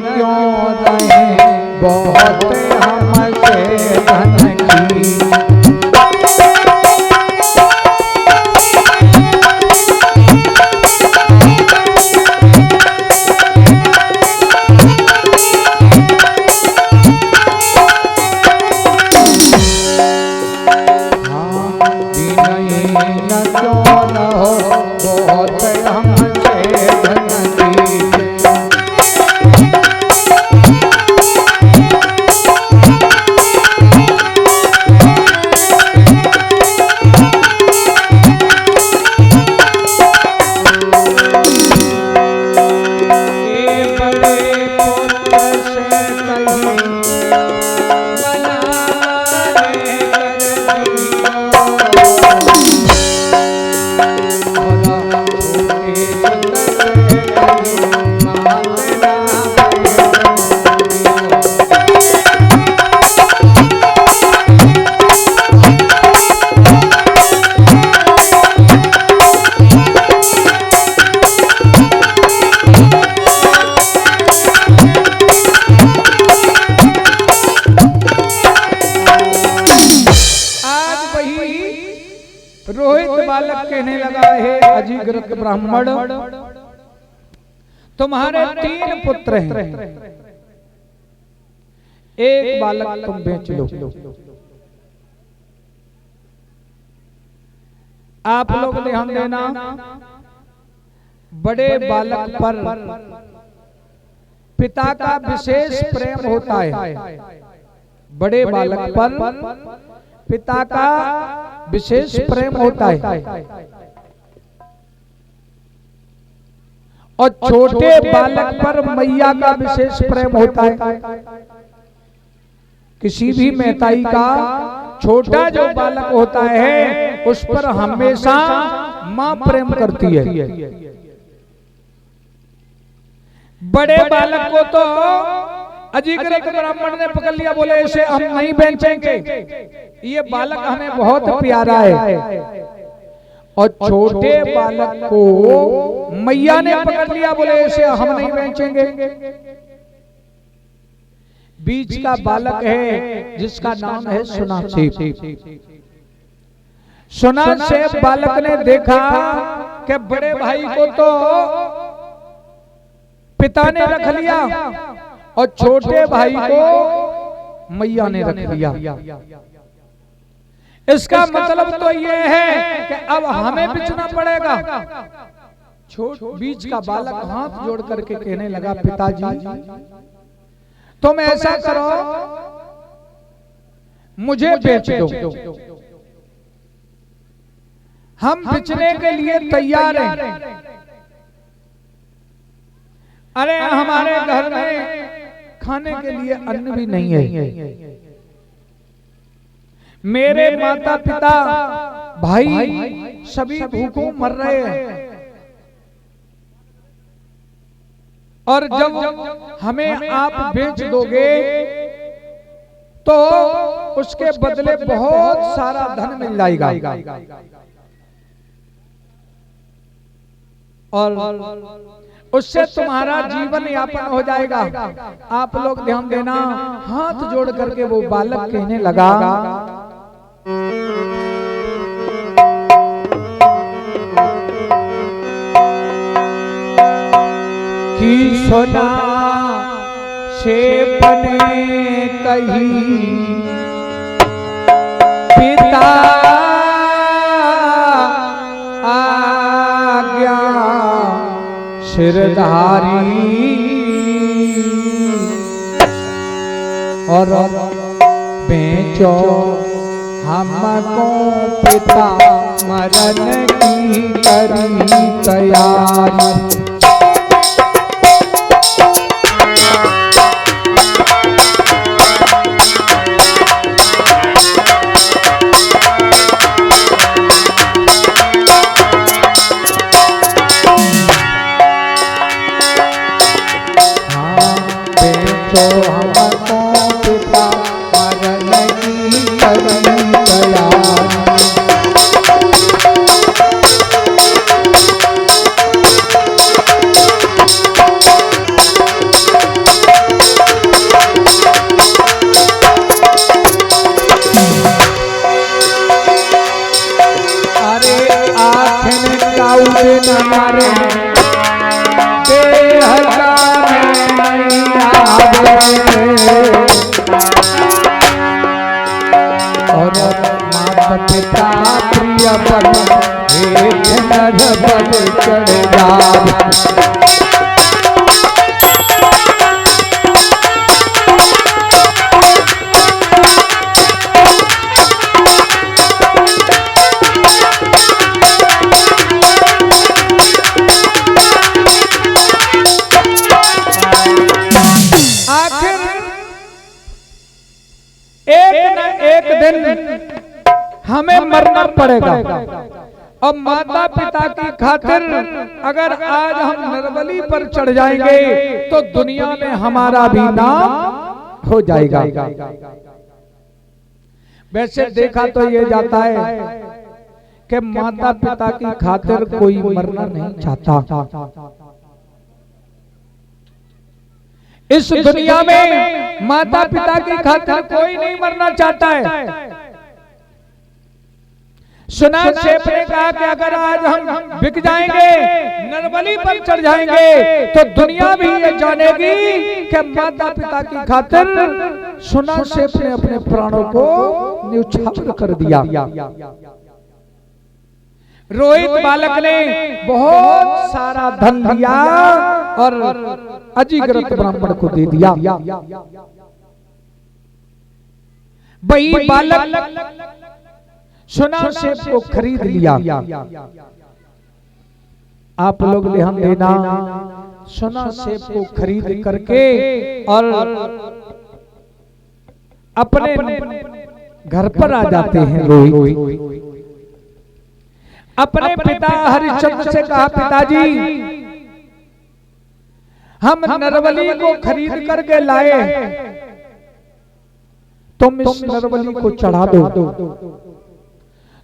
क्यों रहे बहुत हमसे धन की। रोहित बालक कहने लगा है अजिग्रत ब्राह्मण, तुम्हारे 3 पुत्र हैं, एक बालक तुम बेच लो। आप लोग ध्यान देना, बड़े बालक पर पिता का विशेष प्रेम होता है। बड़े बालक पर पिता का विशेष प्रेम होता है और छोटे बालक पर मैया का विशेष प्रेम होता है। किसी भी मैताई का छोटा जो बालक होता है उस पर हमेशा मां प्रेम करती है। बड़े बालक को तो अजिग्रत ब्राह्मण ने पकड़ लिया, बोले इसे हम नहीं बेचेंगे, ये बालक हमें बहुत प्यारा है। और छोटे बालक को मैया ने पकड़ लिया, बोले इसे हम नहीं बेचेंगे। बीच का बालक है जिसका नाम है सुनासेब। सुनासेब बालक ने देखा कि बड़े भाई को तो पिता ने रख लिया और छोटे भाई को मैया ने रख लिया। इसका मतलब तो ये है कि अब हमें बेचना पड़ेगा। बीच का बालक हाथ जोड़ करके कहने लगा, पिताजी तुम ऐसा करो, मुझे बेच दो, हम बेचने के लिए तैयार हैं। अरे हमारे घर में खाने के लिए अन्न भी नहीं है, मेरे माता पिता भाई सभी भूखों मर रहे हैं, और जब हमें आप बेच दोगे तो उसके बदले बहुत सारा धन मिल जाएगा और उससे तुम्हारा जीवन यापन हो जाएगा। आप लोग ध्यान देना। हाथ जोड़ करके वो बालक कहने लगा, कि सुना सेब ने कही पिता आज्ञा सिरधारी, और बेचो हमको पिता मरण की करी तैयारी। प्रिय पर एक नर बल चढ़ जावे। हमें मरना पड़ेगा और माता पिता की खातिर अगर आज हम निर्बली पर चढ़ जाएंगे तो दुनिया में हमारा भी नाम हो जाएगा। वैसे देखा तो ये जाता है कि माता पिता की खातिर कोई मरना नहीं चाहता। इस दुनिया में माता पिता की खातिर कोई नहीं मरना चाहता है। सुना शेफ ने कहा कि अगर आज हम बिक जाएंगे, निर्बली पर चढ़ जाएंगे तो दुनिया भी ये जानेगी कि माता पिता की खातिर सुना शेफ ने अपने प्राणों को न्यौछावर कर दिया। रोहित बालक ने बहुत सारा धन लिया और अजीग्रत ब्राह्मण को दे दिया। वही बालक सुना शेफ को खरीद लिया। आप लोग ध्यान देना, सुना शेफ को खरीद करके और अपने घर पर आ जाते हैं रोहित। अपने पिता हरिश्चंद्र से कहा, पिताजी हम नरबली को खरीद करके लाए, तुम इस नरबली को चढ़ा दो,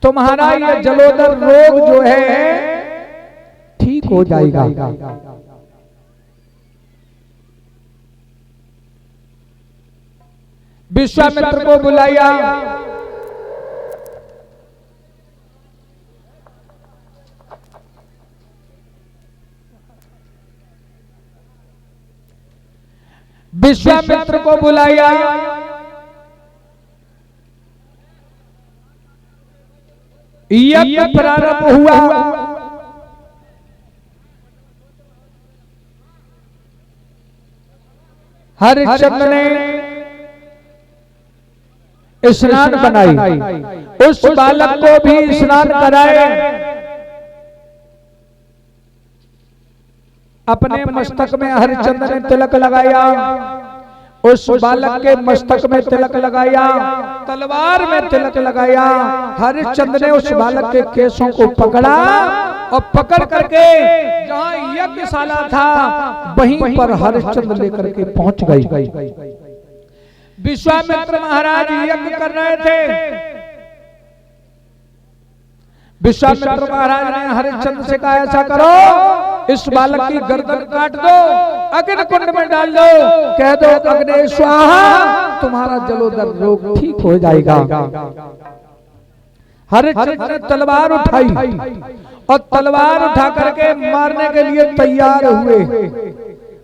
तुम्हारा ये जलोदर रोग जो है ठीक हो जाएगा। विश्वामित्र को बुलाया। विश्वामित्र को बुलाया। यज्ञ प्रारंभ हुआ। हरिश्चंद्र ने स्नान बनाई, उस बालक को भी स्नान कराए, अपने मस्तक में हरिश्चंद्र ने तिलक लगाया, उस बालक के मस्तक में तिलक लगाया, तलवार में तिलक लगाया। हरिश्चंद्र ने उस बालक के केसों को पकड़ा और पकड़ करके जहां यज्ञशाला था वहीं पर हरिश्चंद्र लेकर के पहुंच गई। विश्वामित्र महाराज यज्ञ कर रहे थे। विश्वामित्र महाराज ने हरिश्चंद्र से कहा, ऐसा करो, इस बालक की गर्दन काट दो, अग्नि कुंड में डाल दो, कह दो अग्नि स्वाहा, तुम्हारा जलोदर रोग ठीक हो जाएगा। हरिश्चंद्र ने तलवार उठाई और तलवार उठा करके मारने के लिए तैयार हुए।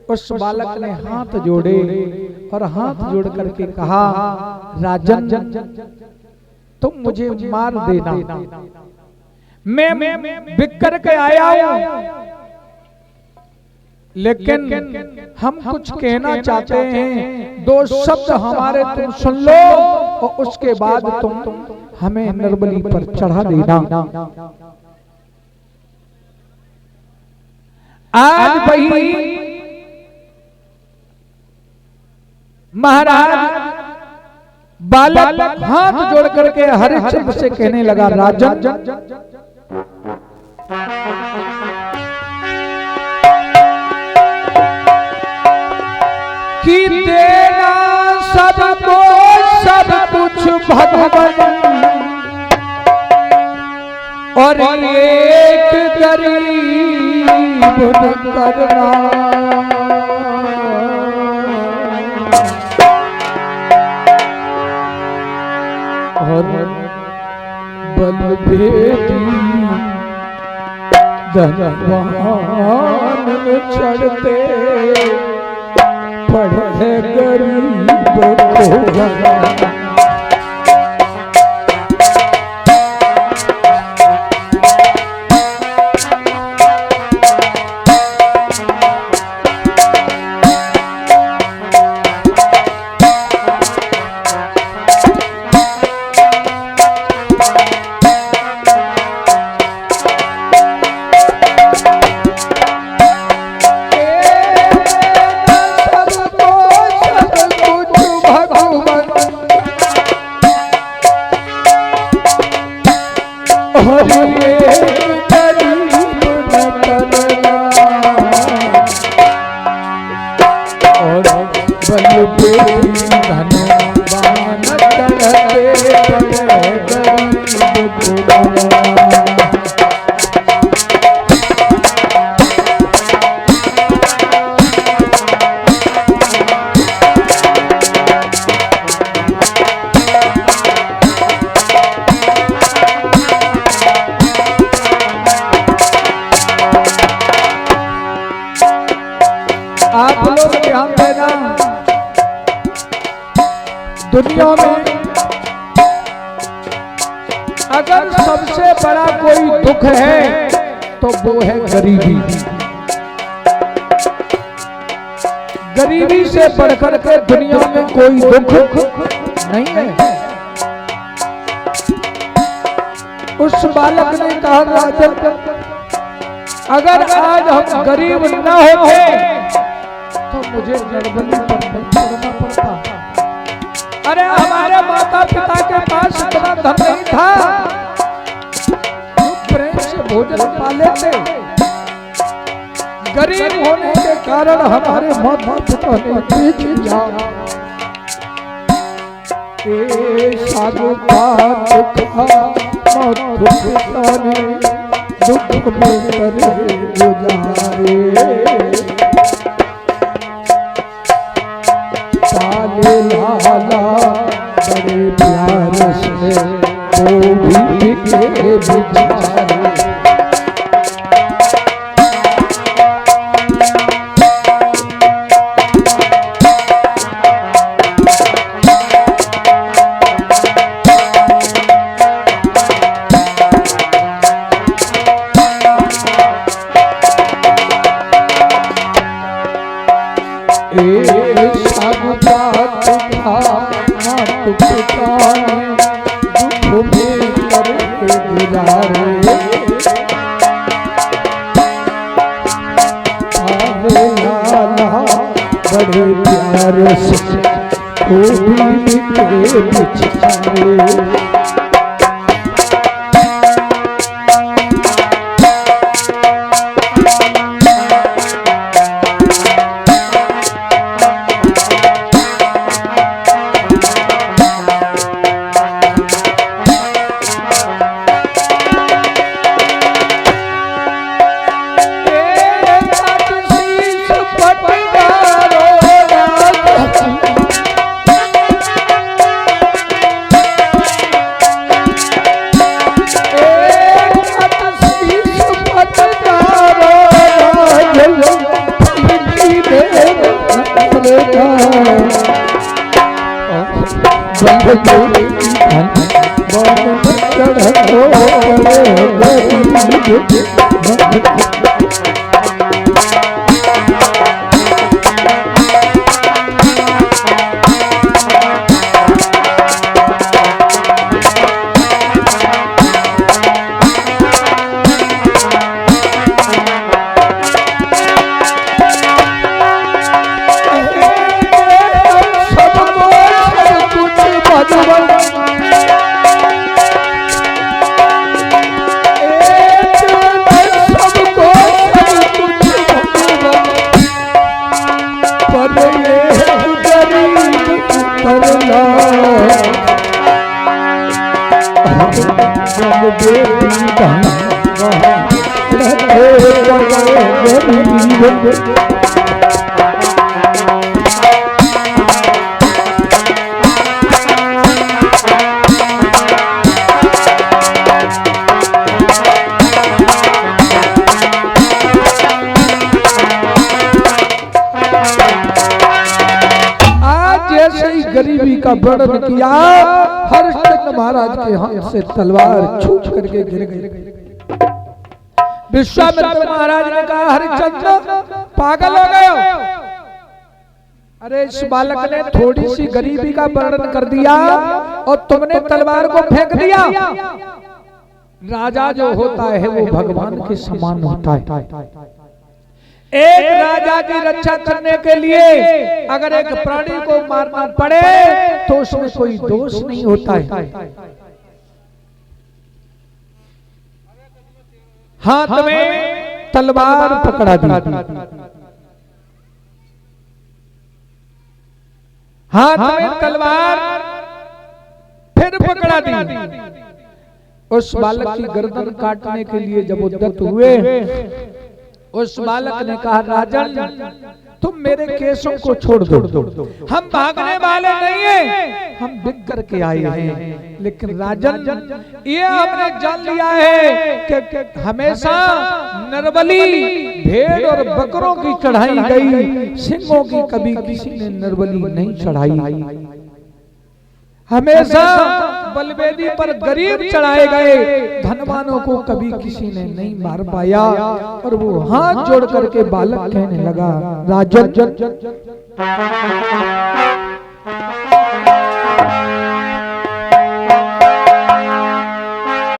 उस बालक ने हाथ जोड़े और हाथ जोड़ करके कहा, राजन तुम मुझे मार देना, मैं बिक करके आया हूं, लेकिन हम कुछ कहना चाहते हैं, दो शब्द हमारे तुम सुन लो और उसके बाद तुम हमें निर्बली पर चढ़ा देना। आज वही महाराज बालक हाथ जोड़ करके हरिश्चंद्र से कहने लगा, राजन कि देना सबको सब कुछ भगवान और एक गरीब करना, और बलभेदी धनवान चढ़ते पढ़े गरीब को आप लोग ध्यान देना, दुनिया में अगर सबसे बड़ा कोई दुख है तो वो है गरीबी। गरीबी से बढ़कर के दुनिया में कोई दुख नहीं है। उस बालक ने कहा, राजन अगर आज हम गरीब न होते तो मुझे नरबली पर नहीं करना पड़ता। अरे हमारे माता पिता के पास इतना धन नहीं था, प्रेम से भोजन पाले थे। गरीब होने के कारण हमारे माता पिता ने बेच दिया। साधु का दुख में करे गुजारे, पाले लाला बड़े प्यार से वो भी बिके बेचारे। बड़े प्यार से वो भी बिके बेचारे। गरीबी का वर्णन किया, हरिश्चंद्र महाराज के हाथ से तलवार छूट करके गिर गई। विश्वामित्र महाराज ने कहा, हरिश्चंद्र पागल हो गए? अरे इस बालक ने थोड़ी सी गरीबी का वर्णन कर दिया और तुमने तलवार को फेंक दिया। राजा जो होता है वो भगवान के समान होता है। एक राजा की रक्षा करने के लिए अगर एक प्राणी को मारना पड़े तो उसमें कोई दोष नहीं होता है। हाथ में तलवार पकड़ा दी, हाथ में तलवार फिर पकड़ा दी। उस बालक की गर्दन काटने के लिए जब उद्यत हुए, उस बालक ने कहा, राजन तुम मेरे केसों को छोड़ दो, हम भागने वाले नहीं हैं, हम बिक करके आए हैं। लेकिन राजन ये हमने जान लिया है कि हमेशा नरबली भेड़ और बकरों की चढ़ाई गई, सिंहों की कभी किसी ने नरबली नहीं चढ़ाई। हमेशा बलवेदी पर गरीब चढ़ाए गए, धनवानों को कभी किसी ने नहीं मार पाया। और वो हाथ जोड़ करके बालक कहने लगा, राजन